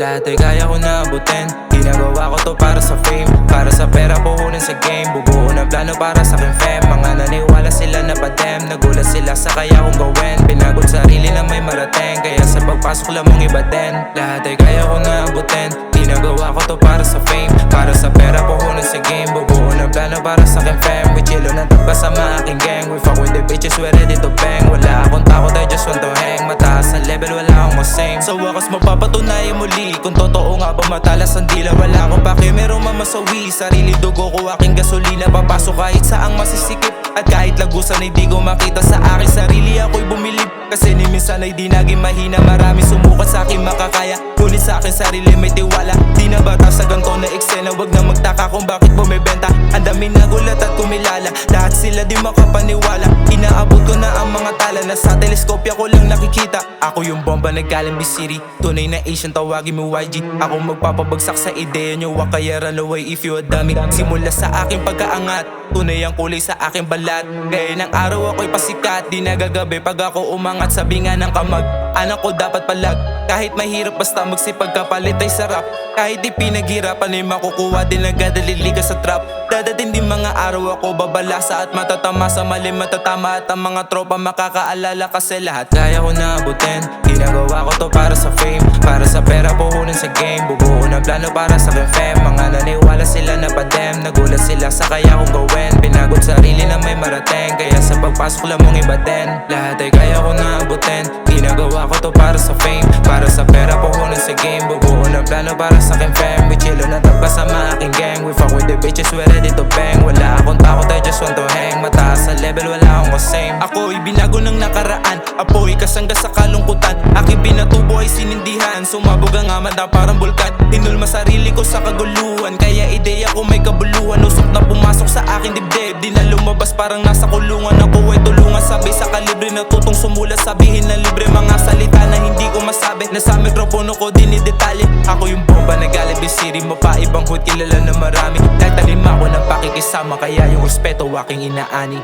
Lahat ay kaya ko na abutin. Ginagawa ko to para sa fame, para sa pera puhunin sa game. Bubuo ng plano para sa aking fam. Mga naniwala sila na patem, nagulat sila sa kaya kong gawin. Pinagod sarili na may marating, kaya sa pagpasok lang mong iba din. Lahat ay kaya ko na abutin. Ginagawa ko to para sa fame, para sa pera puhunin sa game. Bubuo ng plano para sa aking fam. We chillo ng tagkasama aking gang. We fuck with the bitches, we ready to bang. Wala akong takot, I just want to hang. Mataas ang level, wala akong masame. Sa wakas mapapatunayan muli kung totoo nga ba matalas ang dila. Wala akong pake, merong mamasawi. Sarili dugo ko, aking gasolina. Papasok kahit saang masisikip, at kahit lagusan ay di ko makita sa aking sarili. Ako'y bumilib, kasi ni minsan ay di naging mahina. Marami sumukat sa akin makakaya, ngunit sa akin sarili may tiwala. Di na bata sa ganto na eksena, wag na magtaka kung bakit bumibenta. Ang dami nagulat at kumilala, lahat sila di makapaniwala. Inaabot ko na ang mga tala, na sa teleskopya ko lang nakikita. Ako yung bomba na galing City, tunay na Asian, tawagin mo YG. Ako magpapabagsak sa ideya nyo, wag kaya run away if you a dummy. Simula sa aking pagkaangat, tunay ang kulay sa aking balat. Kaya ng araw ako'y pasikat, di nagagabi pag ako umangat. Sabi nga ng kamag, anak ko dapat palag. Kahit mahirap basta magsipag kapalit ay sarap. Kahit di pinaghirapan ay makukuha din, nagdadalili ka sa trap. Dadating din mga araw ako babalasa at matatama sa mali matatama. At ang mga tropa makakaalala, kasi lahat kaya ko na abutin. Ginagawa ko to para sa fame, para sa pera puhunin sa game. Bubuo ng plano para sa aking fam. Mga naniwala sila na patem, nagulat sila sa kaya kong gawin. Pinagod sarili na may marating, kaya sa pagpasok lang mong iba din. Lahat ay kaya ko na abutin. Ginagawa ko to para sa fame, para sa pera puhunin sa game. Bubuo ng plano para sa aking fam. We chillo na tagkasama aking gang. We fuck with the bitches, we ready to bang. Wala akong takot, I just want to hang. Mataas ang level, wala akong kasame. Ako'y binago ng nakaraan, apoy kasangga sa kalungkutan. Aking binatubo ay sinindihan, sumabog ang amanda parang bulkan. Hinulma sarili ko sa kaguluhan, kaya ideya ko may kabuluhan. Usok na pumasok sa aking dibdib, di na lumabas parang nasa kulungan. Ako ay tulungan, sabay sa kalibre, natutong sumulat. Sabihin na libre, mga salita na hindi ko masabi. Nasa mikropono ko dinidetalye. Ako yung bomba na galing City, mapaibang hood, kilala na marami. Dahil talim ako ng pakikisama, kaya yung respeto aking inaani.